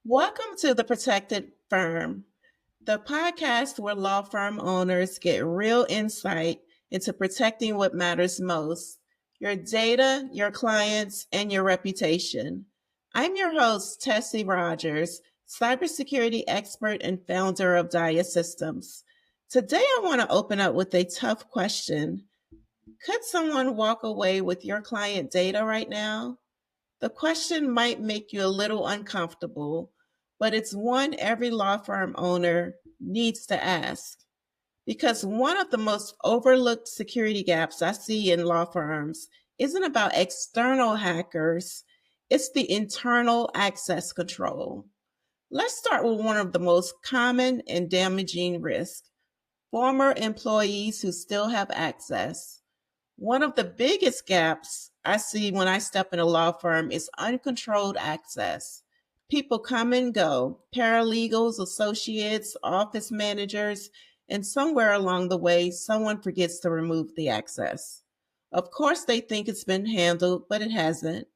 Welcome to The Protected Firm, the podcast where law firm owners get real insight into protecting what matters most: your data, your clients, and your reputation. I'm your host, Tessie Rogers, cybersecurity expert and founder of Dia Systems. Today, I want to open up with a tough question. Could someone walk away with your client data right now? The question might make you a little uncomfortable, but it's one every law firm owner needs to ask. Because one of the most overlooked security gaps I see in law firms isn't about external hackers, it's the internal access control. Let's start with one of the most common and damaging risks: former employees who still have access. One of the biggest gaps I see when I step in a law firm is uncontrolled access. People come and go: paralegals, associates, office managers, and somewhere along the way, someone forgets to remove the access. Of course, they think it's been handled, but it hasn't.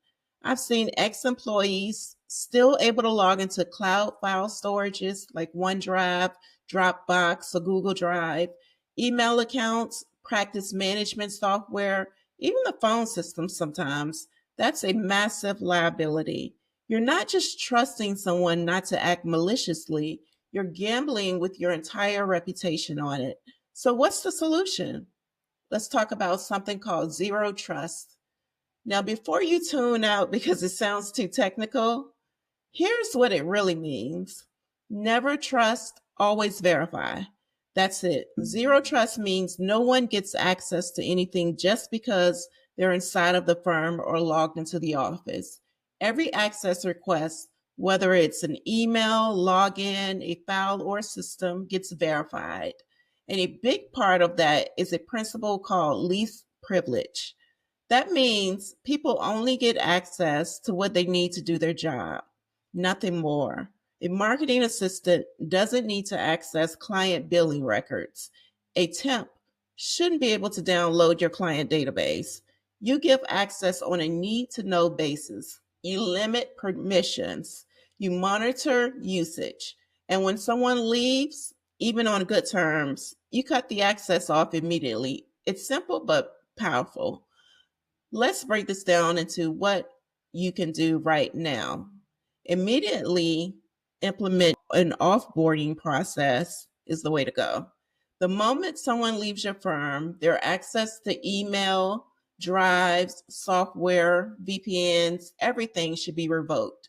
I've seen ex employees still able to log into cloud file storages like OneDrive, Dropbox, or Google Drive, email accounts, practice management software, even the phone system sometimes. That's a massive liability. You're not just trusting someone not to act maliciously, you're gambling with your entire reputation on it. So, what's the solution? Let's talk about something called zero trust. Now, before you tune out because it sounds too technical, here's what it really means: never trust, always verify. That's it. Zero trust means no one gets access to anything just because they're inside of the firm or logged into the office. Every access request, whether it's an email, login, a file, or system, gets verified. And a big part of that is a principle called least privilege. That means people only get access to what they need to do their job, nothing more. A marketing assistant doesn't need to access client billing records. A temp shouldn't be able to download your client database. You give access on a need to know basis. You limit permissions. You monitor usage. And when someone leaves, even on good terms, you cut the access off immediately. It's simple but powerful. Let's break this down into what you can do right now. Immediately implement an offboarding process is the way to go. The moment someone leaves your firm, their access to email, drives, software, VPNs, everything should be revoked.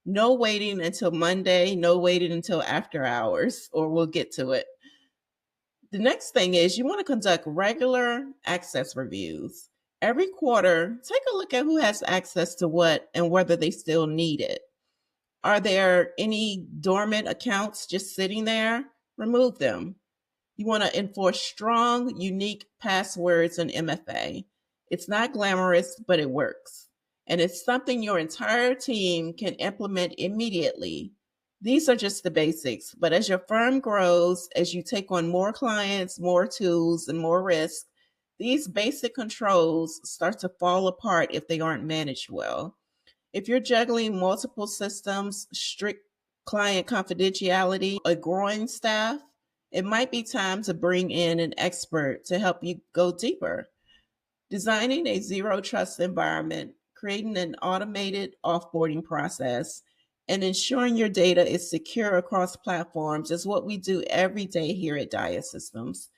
No waiting until Monday, no waiting until after hours, or we'll get to it. The next thing is you want to conduct regular access reviews. Every quarter, take a look at who has access to what and whether they still need it. Are there any dormant accounts just sitting there? Remove them. You want to enforce strong, unique passwords in MFA. It's not glamorous, but it works. And it's something your entire team can implement immediately. These are just the basics, but as your firm grows, as you take on more clients, more tools, and more risk, these basic controls start to fall apart if they aren't managed well. If you're juggling multiple systems, strict client confidentiality, a growing staff, it might be time to bring in an expert to help you go deeper. Designing a zero trust environment, creating an automated offboarding process, and ensuring your data is secure across platforms is what we do every day here at Dia Systems.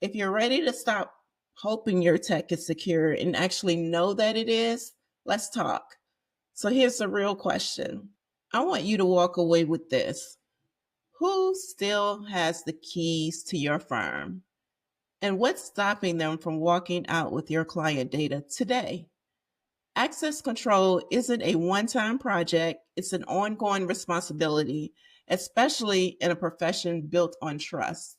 If you're ready to stop hoping your tech is secure and actually know that it is, let's talk. So here's the real question. I want you to walk away with this. Who still has the keys to your firm? And what's stopping them from walking out with your client data today? Access control isn't a one time project, it's an ongoing responsibility, especially in a profession built on trust.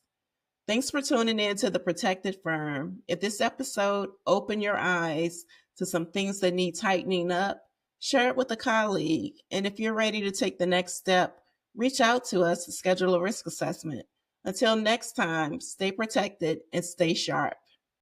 Thanks for tuning in to The Protected Firm. If this episode opened your eyes to some things that need tightening up, share it with a colleague. And if you're ready to take the next step, reach out to us to schedule a risk assessment. Until next time, stay protected and stay sharp.